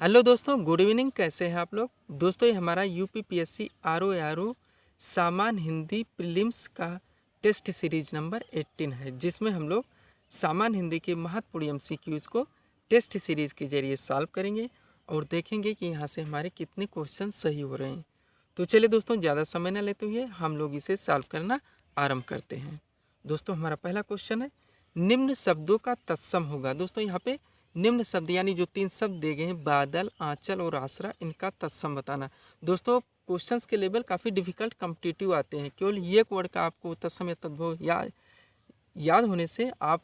Hello दोस्तों, good evening. कैसे हैं आप लोग? दोस्तों, ये हमारा यूपीपीएससी आरओ सामान्य हिंदी प्रीलिम्स का टेस्ट सीरीज नंबर 18 है, जिसमें हम लोग सामान्य हिंदी के महत्वपूर्ण एमसीक्यूज़ को टेस्ट सीरीज के जरिए सॉल्व करेंगे और देखेंगे कि यहाँ से हमारे कितने क्वेश्चन सही हो रहे हैं। तो चलिए दोस्तों, ज़्यादा समय न लेते हुए हम लोग इसे सॉल्व करना आरंभ करते हैं। दोस्तों, हमारा पहला क्वेश्चन है, निम्न शब्दों का तत्सम होगा। दोस्तों, यहाँ पे निम्न शब्द यानी जो 3 शब्द दिए गए हैं, बादल, आंचल और आसरा, इनका तत्सम बताना। दोस्तों, क्वेश्चंस के लेवल काफ़ी डिफिकल्ट कॉम्पिटिटिव आते हैं। केवल ये वर्ड का आपको तत्सम या तद्भव याद होने से आप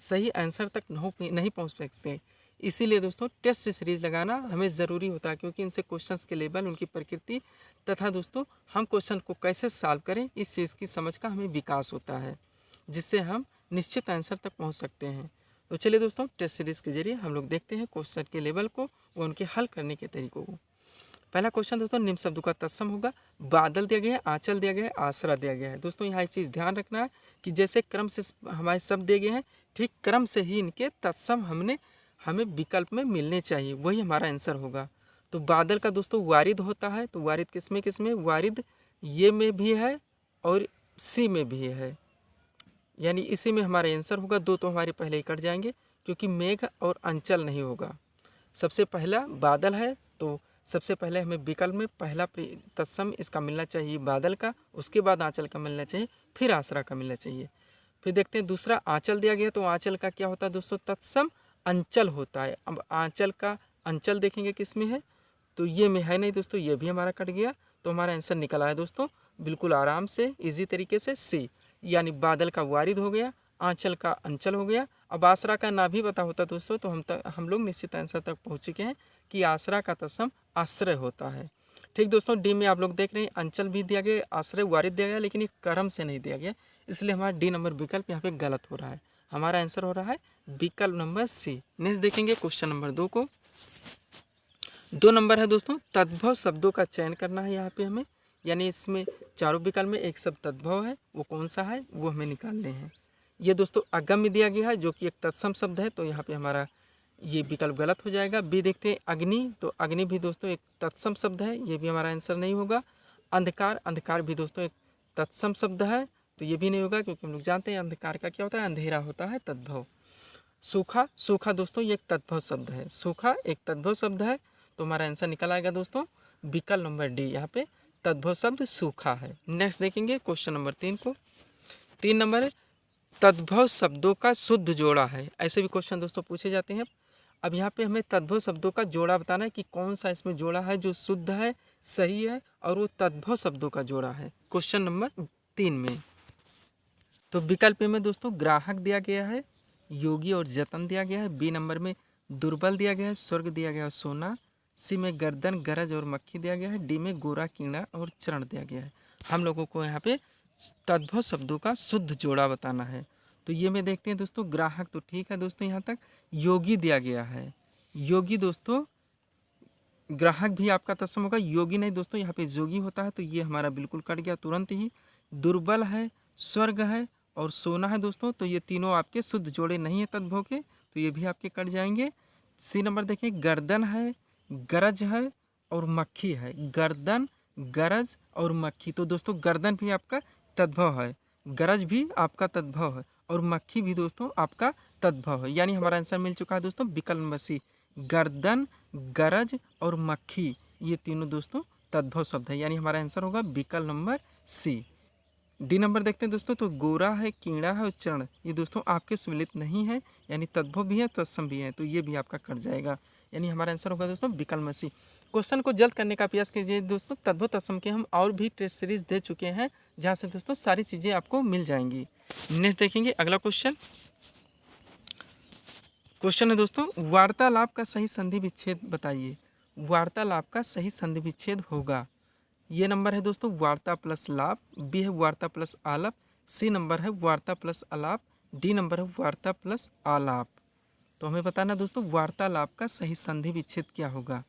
सही आंसर तक नहीं पहुंच सकते। इसीलिए दोस्तों, टेस्ट सीरीज लगाना हमें ज़रूरी होता है, क्योंकि इनसे क्वेश्चंस के लेवल, उनकी प्रकृति तथा दोस्तों हम क्वेश्चन को कैसे सॉल्व करें, इस चीज़ की समझ का हमें विकास होता है, जिससे हम निश्चित आंसर तक पहुँच सकते हैं। तो चलिए दोस्तों, टेस्ट सीरीज़ के जरिए हम लोग देखते हैं क्वेश्चन के लेवल को व उनके हल करने के तरीकों को। पहला क्वेश्चन दोस्तों, निम्न शब्दों का तत्सम होगा। बादल दिया गया है, आंचल दिया गया है, आसरा दिया गया है। दोस्तों, यहाँ एक चीज़ ध्यान रखना है कि जैसे क्रम से हमारे शब्द दिए गए हैं, ठीक क्रम से ही इनके तत्सम हमें विकल्प में मिलने चाहिए, वही हमारा आंसर होगा। तो बादल का दोस्तों वारिद होता है, तो वारिद किसमें वारिद ये में भी है और सी में भी है, यानी इसी में हमारा आंसर होगा। दो तो हमारे पहले ही कट जाएंगे, क्योंकि मेघ और अंचल नहीं होगा। सबसे पहला बादल है, तो सबसे पहले हमें विकल्प में पहला तत्सम इसका मिलना चाहिए बादल का, उसके बाद आंचल का मिलना चाहिए, फिर आसरा का मिलना चाहिए। फिर देखते हैं दूसरा आंचल दिया गया, तो आंचल का क्या होता है दोस्तों, तत्सम अंचल होता है। अब आंचल का अंचल देखेंगे किस में है, तो ये में है नहीं दोस्तों, ये भी हमारा कट गया। तो हमारा आंसर निकल आया दोस्तों बिल्कुल आराम से, इजी तरीके से, सी, यानी बादल का वारिद हो गया, आंचल का अंचल हो गया। अब आसरा का ना भी पता होता दोस्तों, तो हम लोग निश्चित आंसर तक पहुँच चुके हैं कि आसरा का तत्सम आश्रय होता है। ठीक दोस्तों, डी में आप लोग देख रहे हैं अंचल भी दिया गया, आश्रय वारिद दिया गया, लेकिन ये क्रम से नहीं दिया गया, इसलिए हमारा डी नंबर विकल्प यहाँ पे गलत हो रहा है। हमारा आंसर हो रहा है विकल्प नंबर सी। नेक्स्ट देखेंगे क्वेश्चन नंबर 2 को। 2 नंबर है दोस्तों, तद्भव शब्दों का चयन करना है यहाँ पे हमें, यानी इसमें चारों विकल्प में एक शब्द तद्भव है, वो कौन सा है वो हमें निकालने हैं। ये दोस्तों अगम्य दिया गया है, जो कि एक तत्सम शब्द है, तो यहाँ पे हमारा ये विकल्प गलत हो जाएगा। बी देखते हैं अग्नि, तो अग्नि भी दोस्तों एक तत्सम शब्द है, ये भी हमारा आंसर नहीं होगा। अंधकार, अंधकार भी दोस्तों एक तत्सम शब्द है, तो ये भी नहीं होगा, क्योंकि हम लोग जानते हैं अंधकार का क्या होता है, अंधेरा होता है, तद्भव। सूखा, सूखा दोस्तों ये एक तद्भव शब्द है, सूखा एक तद्भव शब्द है, तो हमारा आंसर निकल आएगा दोस्तों विकल्प नंबर डी, यहाँ पे तद्भव शब्द सूखा है। नेक्स्ट देखेंगे क्वेश्चन नंबर 3 को। 3 नंबर है, तद्भव शब्दों का शुद्ध जोड़ा है। ऐसे भी क्वेश्चन दोस्तों पूछे जाते हैं। अब यहाँ पे हमें तद्भव शब्दों का जोड़ा बताना है कि कौन सा इसमें जोड़ा है जो शुद्ध है, सही है, और वो तद्भव शब्दों का जोड़ा है क्वेश्चन नंबर 3 में। तो विकल्प में दोस्तों ग्राहक दिया गया है, योगी और जतन दिया गया है, बी नंबर में दुर्बल दिया गया है, स्वर्ग दिया गया है, सोना, सी में गर्दन, गरज और मक्खी दिया गया है, डी में गोरा, कीड़ा और चरण दिया गया है। हम लोगों को यहाँ पे तद्भव शब्दों का शुद्ध जोड़ा बताना है। तो ये में देखते हैं दोस्तों, ग्राहक तो ठीक है दोस्तों, यहाँ तक योगी दिया गया है, योगी दोस्तों ग्राहक भी आपका तत्सम होगा, योगी नहीं दोस्तों, यहाँ पे जोगी होता है, तो ये हमारा बिल्कुल कट गया तुरंत ही। दुर्बल है, स्वर्ग है और सोना है दोस्तों, तो ये तीनों आपके शुद्ध जोड़े नहीं है तद्भव के, तो ये भी आपके कट जाएंगे। सी नंबर देखिए, गर्दन है, गरज है और मक्खी है, गर्दन, गरज और मक्खी, तो दोस्तों गर्दन भी आपका तद्भव है, गरज भी आपका तद्भव है और मक्खी भी दोस्तों आपका तद्भव है, यानी हमारा आंसर मिल चुका है दोस्तों विकल्प नंबर सी, गर्दन, गरज और मक्खी, ये तीनों दोस्तों तद्भव शब्द है, यानी हमारा आंसर होगा विकल्प नंबर सी। डी नंबर देखते हैं दोस्तों, तो गोरा है, कीड़ा है और चरण, ये दोस्तों आपके सम्मिलित नहीं है, यानी तद्भव भी है, तत्सम भी है, तो ये भी आपका कट जाएगा, यानी हमारा आंसर होगा दोस्तों विकल्प में सी। क्वेश्चन को जल्द करने का प्रयास कीजिए दोस्तों, तद्भव तत्सम के हम और भी टेस्ट सीरीज दे चुके हैं, जहाँ से दोस्तों सारी चीज़ें आपको मिल जाएंगी। नेक्स्ट देखेंगे अगला क्वेश्चन। क्वेश्चन है दोस्तों, वार्तालाप का सही संधि विच्छेद बताइए। वार्तालाप का सही संधि विच्छेद होगा, ये नंबर है दोस्तों वार्ता प्लस लाप, बी है वार्ता प्लस आलाप, सी नंबर है वार्ता प्लस आलाप, डी नंबर है वार्ता प्लस आलाप। तो हमें बताना दोस्तों वार्तालाप का सही संधि विच्छेद क्या होगा।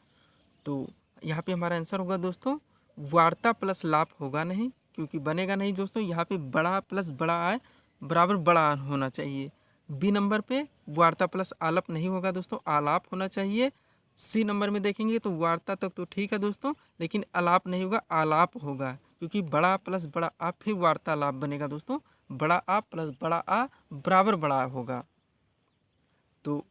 तो यहाँ पे हमारा आंसर होगा दोस्तों वार्ता प्लस लाप होगा नहीं, क्योंकि बनेगा नहीं दोस्तों, यहाँ पे बड़ा प्लस बड़ा आए बराबर बड़ा होना चाहिए। बी नंबर पे वार्ता प्लस आलाप नहीं होगा दोस्तों, आलाप होना चाहिए। सी नंबर में देखेंगे तो वार्ता तक तो ठीक है दोस्तों, लेकिन अलाप नहीं होगा, आलाप होगा, क्योंकि बड़ा प्लस बड़ा आ फिर वार्तालाप बनेगा दोस्तों। बड़ा आ प्लस बड़ा आ बराबर बड़ा होगा। तो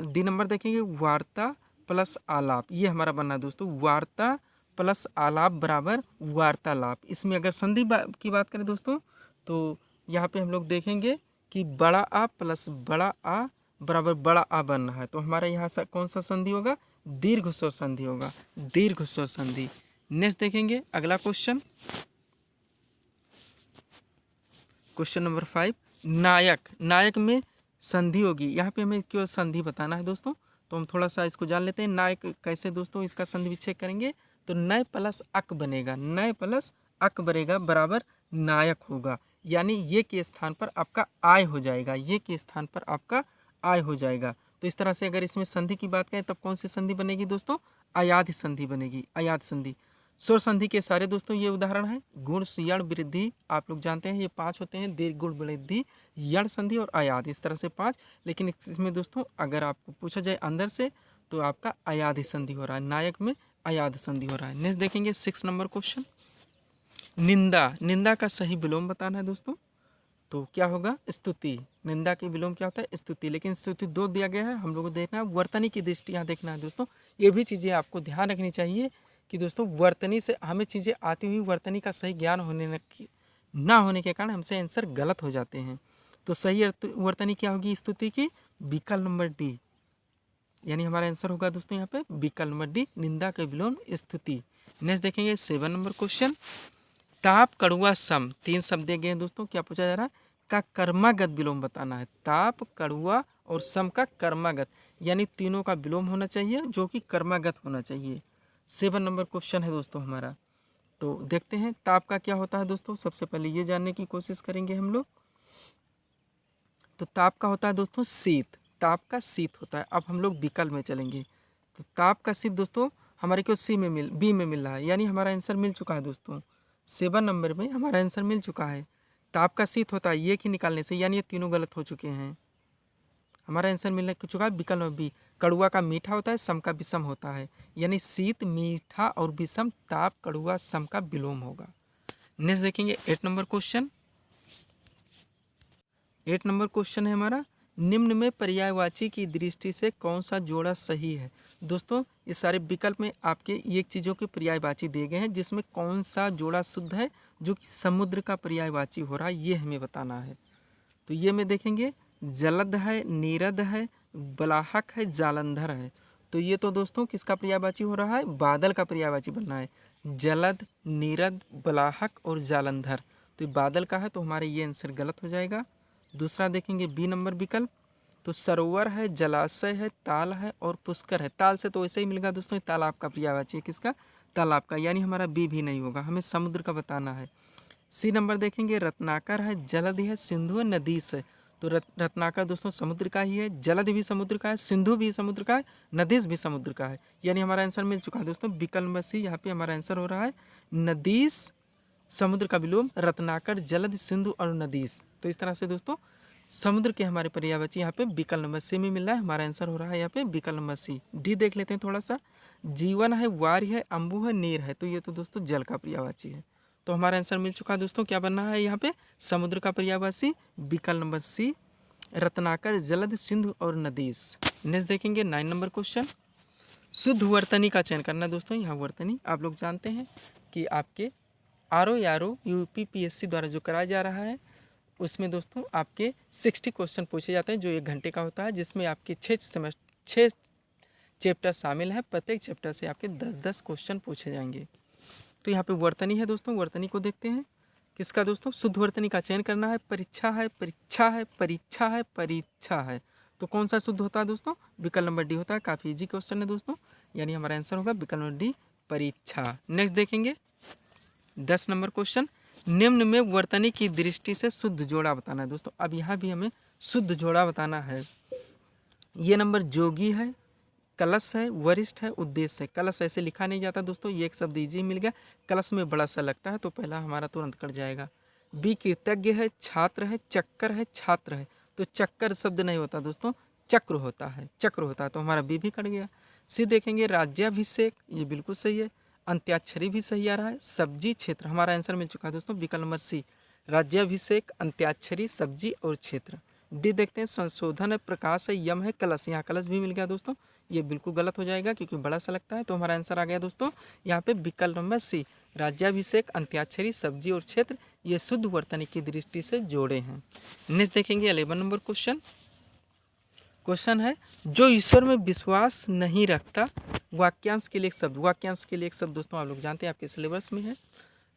डी नंबर देखेंगे वार्ता प्लस आलाप, ये हमारा बनना है दोस्तों। वार्ता प्लस आलाप बराबर वार्तालाप। इसमें अगर संधि की बात करें दोस्तों, तो यहाँ पे हम लोग देखेंगे कि बड़ा आ प्लस बड़ा आ बराबर बड़ा आ बनना है। तो हमारा यहाँ कौन सा संधि होगा? दीर्घ स्वर संधि होगा, दीर्घ स्वर संधि। नेक्स्ट देखेंगे अगला क्वेश्चन, क्वेश्चन नंबर 5। नायक, नायक में संधि होगी। यहाँ पे हमें क्यों संधि बताना है दोस्तों, तो हम थोड़ा सा इसको जान लेते हैं। नायक कैसे दोस्तों, इसका संधि विच्छेद करेंगे तो नय प्लस अक बनेगा, नय प्लस अक बनेगा बराबर नायक होगा। यानी ये के स्थान पर आपका आय हो जाएगा, ये के स्थान पर आपका आय हो जाएगा। तो इस तरह से अगर इसमें संधि की बात करें तब कौन सी संधि बनेगी दोस्तों? अयाध संधि बनेगी, अयाध संधि। स्वर संधि के सारे दोस्तों ये उदाहरण है। गुण, यण, वृद्धि, आप लोग जानते हैं ये 5 होते हैं, दीर्घ, गुण, वृद्धि, यण संधि और अयाध, इस तरह से 5। लेकिन इसमें दोस्तों अगर आपको पूछा जाए अंदर से तो आपका अयाध संधि हो रहा है, नायक में अयाध संधि हो रहा है। नेक्स्ट देखेंगे 6 नंबर क्वेश्चन, निंदा, निंदा का सही विलोम बताना है दोस्तों। तो क्या होगा? स्तुति। निंदा की विलोम क्या होता है? स्तुति। लेकिन स्तुति 2 दिया गया है, हम लोग को देखना है वर्तनी की दृष्टि यहाँ देखना है दोस्तों। ये भी चीज़ें आपको ध्यान रखनी चाहिए कि दोस्तों वर्तनी से हमें चीज़ें आती हुई वर्तनी का सही ज्ञान ना होने के कारण हमसे आंसर गलत हो जाते हैं। तो सही वर्तनी क्या होगी स्तुति की? विकल्प नंबर डी, यानी हमारा आंसर होगा दोस्तों यहाँ पे विकल्प नंबर डी, निंदा के विलोम स्तुति। नेक्स्ट देखेंगे 7 नंबर क्वेश्चन, ताप, कड़ुआ, सम, 3 शब्द दिए गए हैं दोस्तों। क्या पूछा जा रहा है? का कर्मागत विलोम बताना है। ताप, कड़ुआ और सम का कर्मागत, यानी तीनों का विलोम होना चाहिए जो कि कर्मागत होना चाहिए। 7 नंबर क्वेश्चन है दोस्तों हमारा। तो देखते हैं ताप का क्या होता है दोस्तों। सबसे पहले ये जानने की कोशिश करेंगे हम लोग। तो ताप का होता है दोस्तों शीत, ताप का शीत होता है। अब हम लोग विकल्प में चलेंगे। तो ताप का शीत दोस्तों हमारे को बी में मिल रहा है, यानी हमारा आंसर मिल चुका है दोस्तों। 7 नंबर में हमारा आंसर मिल चुका है। ताप का शीत होता है ये की निकालने से, यानी ये तीनों गलत हो चुके हैं। हमारा आंसर मिल चुका है विकल्प नंबर बी। कड़ुआ का मीठा होता है, सम का विषम होता है, यानी शीत, मीठा और विषम, ताप, कड़ुआ, सम का विलोम होगा। नेक्स्ट देखेंगे 8 नंबर क्वेश्चन। 8 नंबर क्वेश्चन है हमारा, निम्न में पर्यायवाची की दृष्टि से कौन सा जोड़ा सही है। दोस्तों इस सारे विकल्प में आपके ये चीज़ों के पर्यायवाची दिए गए हैं, जिसमें कौन सा जोड़ा शुद्ध है जो कि समुद्र का पर्यायवाची हो रहा है, ये हमें बताना है। तो ये में देखेंगे जलद है, नीरद है, बलाहक है, जालंधर है। तो ये तो दोस्तों किसका पर्यायवाची हो रहा है? बादल का पर्यायवाची बनना है। जलद, नीरद, बलाहक और जालंधर, तो बादल का है, तो हमारे ये आंसर गलत हो जाएगा। दूसरा देखेंगे बी नंबर विकल्प, तो सरोवर है, जलाशय है, ताल है और पुष्कर है। ताल से तो ऐसे ही मिलेगा दोस्तों, तालाब का पर्यायवाची है किसका? तालाब का, यानी हमारा बी भी नहीं होगा, हमें समुद्र का बताना है। सी नंबर देखेंगे रत्नाकर है, जलधि है, सिंधु है, नदीस है। तो रत्नाकर दोस्तों समुद्र का ही है, जलध भी समुद्र का है, सिंधु भी समुद्र का है, नदीस भी समुद्र का है, यानी हमारा आंसर मिल चुका है दोस्तों विकल्प नंबर सी। यहाँ पे हमारा आंसर हो रहा है नदीस, समुद्र का विलोम रत्नाकर, जलध, सिंधु और नदीस। तो इस तरह से दोस्तों समुद्र के हमारे पर्यायवाची यहाँ पे विकल्प नंबर सी में मिल रहा है। हमारा आंसर हो रहा है यहाँ पे विकल्प नंबर सी। डी देख लेते हैं थोड़ा सा, जीवन है, वार्य है, अम्बु है, नीर है। तो ये तो दोस्तों जल का पर्यायवाची है। तो हमारा आंसर मिल चुका है दोस्तों, क्या बनना है यहाँ पे? समुद्र का पर्यायवाची विकल्प नंबर सी, रत्नाकर, जलध, सिंधु और नदीस। नेक्स्ट देखेंगे 9 नंबर क्वेश्चन, शुद्ध वर्तनी का चयन करना दोस्तों। यहाँ वर्तनी आप लोग जानते हैं कि आपके आर.ओ. यूपीपीएससी द्वारा जो कराया जा रहा है उसमें दोस्तों आपके 60 क्वेश्चन पूछे जाते हैं, जो 1 घंटे का होता है, जिसमें आपके 6 चैप्टर शामिल है। प्रत्येक चैप्टर से आपके 10-10 क्वेश्चन पूछे जाएंगे। तो यहाँ पे वर्तनी है दोस्तों, वर्तनी को देखते हैं किसका दोस्तों? शुद्ध वर्तनी का चयन करना है। परीक्षा है, परीक्षा है, परीक्षा है, परीक्षा है। तो कौन सा शुद्ध होता है दोस्तों? विकल्प नंबर डी होता है। काफ़ी इजी क्वेश्चन है दोस्तों, यानी हमारा आंसर होगा विकल्प नंबर डी, परीक्षा। नेक्स्ट देखेंगे 10 नंबर क्वेश्चन, निम्न में वर्तनी की दृष्टि से शुद्ध जोड़ा बताना है दोस्तों। अब यहाँ भी हमें शुद्ध जोड़ा बताना है। ये नंबर जोगी है, कलश है, वरिष्ठ है, उद्देश्य है। कलश ऐसे लिखा नहीं जाता दोस्तों, ये एक शब्द इजी मिल गया। कलश में बड़ा सा लगता है, तो पहला हमारा तुरंत कट जाएगा। बी कृतज्ञ है, छात्र है, चक्कर है, छात्र है। तो चक्कर शब्द नहीं होता दोस्तों, चक्र होता है, चक्र होता है, तो हमारा बी भी कट गया। सी देखेंगे राज्याभिषेक, ये बिल्कुल सही है। अंत्याक्षरी भी सही आ रहा है। सब्जी क्षेत्र, हमारा आंसर मिल चुका है दोस्तों विकल्प नंबर सी, राज्याभिषेक, अंत्याक्षरी, सब्जी और क्षेत्र। डी देखते हैं संशोधन है, प्रकाश है, यम है, कलश, यहाँ कलश भी मिल गया दोस्तों, ये बिल्कुल गलत हो जाएगा क्योंकि बड़ा सा लगता है। तो हमारा आंसर आ गया दोस्तों यहाँ पे विकल्प नंबर सी, राज्याभिषेक, अंत्याक्षरी, सब्जी और क्षेत्र, ये शुद्ध वर्तनी की दृष्टि से जोड़े हैं। नेक्स्ट देखेंगे 11 नंबर क्वेश्चन। क्वेश्चन है जो ईश्वर में विश्वास नहीं रखता, वाक्यांश के लिए एक शब्द। वाक्यांश के लिए एक शब्द दोस्तों आप लोग जानते हैं आपके सिलेबस में है।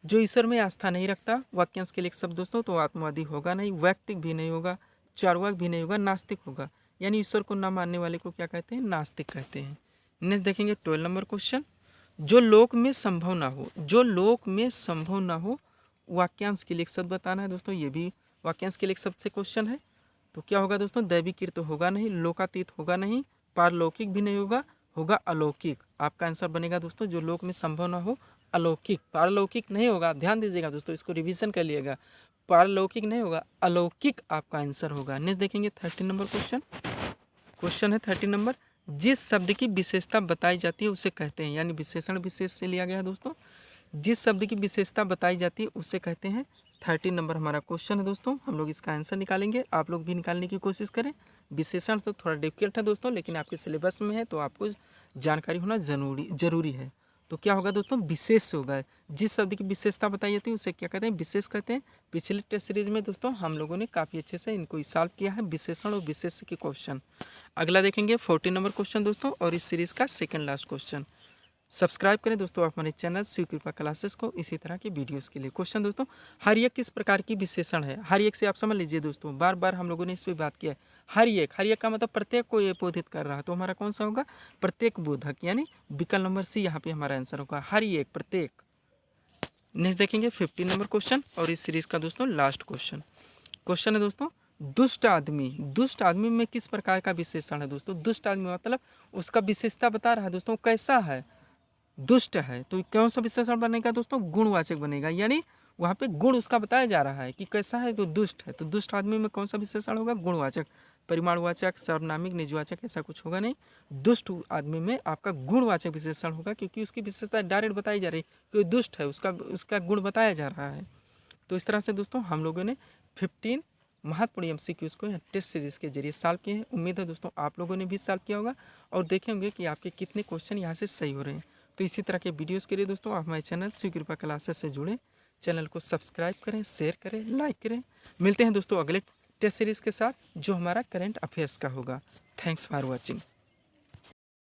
जो ईश्वर में आस्था नहीं रखता, वाक्यांश के लिए एक शब्द दोस्तों, तो आत्मवादी होगा नहीं, वैयक्तिक भी नहीं होगा, चार्वाक भी नहीं होगा, नास्तिक होगा। यानी ईश्वर को न मानने वाले को क्या कहते हैं? नास्तिक कहते हैं। नेक्स्ट देखेंगे 12 नंबर क्वेश्चन। जो लोक में संभव ना हो, जो लोक में संभव ना हो, वाक्यांश के लिए एक शब्द बताना है दोस्तों, ये भी वाक्यांश के लिए एक शब्द से क्वेश्चन है। तो क्या होगा दोस्तों? दैविकीर्त तो होगा नहीं, लोकातीत होगा नहीं, पारलौकिक भी नहीं होगा, होगा अलौकिक। आपका आंसर बनेगा दोस्तों जो लोक में संभव ना हो, अलौकिक। पारलौकिक नहीं होगा, ध्यान दीजिएगा दोस्तों, इसको रिवीजन कर लिएगा। पारलौकिक नहीं होगा, अलौकिक आपका आंसर होगा। नेक्स्ट देखेंगे 13 नंबर क्वेश्चन। क्वेश्चन है 13 नंबर, जिस शब्द की विशेषता बताई जाती है उसे कहते हैं, यानी विशेषण विशेष से लिया गया है दोस्तों। जिस शब्द की विशेषता बताई जाती है उसे कहते हैं। 13 नंबर हमारा क्वेश्चन है दोस्तों, हम लोग इसका आंसर निकालेंगे, आप लोग भी निकालने की कोशिश करें। विशेषण तो थोड़ा डिफिकल्ट है दोस्तों, लेकिन आपके सिलेबस में है तो आपको जानकारी होना जरूरी है। तो क्या होगा दोस्तों? विशेष होगा। जिस शब्द की विशेषता बताई जाती है उसे क्या कहते हैं? विशेष कहते हैं। पिछले टेस्ट सीरीज में दोस्तों हम लोगों ने काफ़ी अच्छे से इनको सॉल्व किया है, विशेषण और विशेष के क्वेश्चन। अगला देखेंगे 14 नंबर क्वेश्चन दोस्तों, और इस सीरीज़ का सेकंड लास्ट क्वेश्चन। सब्सक्राइब करें दोस्तों आप हमारे चैनल शिव कृपा क्लासेस को इसी तरह की वीडियोस के लिए। क्वेश्चन दोस्तों, हरियक किस प्रकार की विशेषण है? हरियक से आप समझ लीजिए दोस्तों, बार बार हम लोगों ने इस पर बात किया है। हरियक, हरियक का मतलब प्रत्येक को ये बोधित कर रहा है, तो हमारा कौन सा होगा? प्रत्येक बोधक, यानी विकल्प नंबर सी यहाँ पे हमारा आंसर होगा, हरियक, प्रत्येक। नेक्स्ट देखेंगे 15 नंबर क्वेश्चन, और इस सीरीज का दोस्तों लास्ट क्वेश्चन। क्वेश्चन है दोस्तों, दुष्ट आदमी, दुष्ट आदमी में किस प्रकार का विशेषण है दोस्तों? दुष्ट आदमी मतलब उसका विशेषता बता रहा है दोस्तों, कैसा है? दुष्ट है, तो कौन सा विशेषण बनेगा दोस्तों? गुणवाचक बनेगा, यानी वहाँ पे गुण उसका बताया जा रहा है कि कैसा है, तो दुष्ट है। तो दुष्ट आदमी में कौन सा विशेषण होगा? गुणवाचक, परिमाणवाचक, सर्वनामिक, निजवाचक ऐसा कुछ होगा नहीं। दुष्ट आदमी में आपका गुणवाचक विशेषण होगा, क्योंकि उसकी विशेषता डायरेक्ट बताई जा रही है कि दुष्ट है, उसका गुण बताया जा रहा है। तो इस तरह से दोस्तों हम लोगों ने 15 महत्वपूर्ण MCQs को टेस्ट सीरीज़ के जरिए सॉल्व किए हैं। उम्मीद है दोस्तों आप लोगों ने भी सॉल्व किया होगा और देखे होंगे कि आपके कितने क्वेश्चन यहाँ से सही हो रहे हैं। तो इसी तरह के वीडियोस के लिए दोस्तों आप हमारे चैनल शिव कृपा क्लासेस से जुड़े, चैनल को सब्सक्राइब करें, शेयर करें, लाइक करें। मिलते हैं दोस्तों अगले टेस्ट सीरीज़ के साथ जो हमारा करंट अफेयर्स का होगा। Thanks for watching.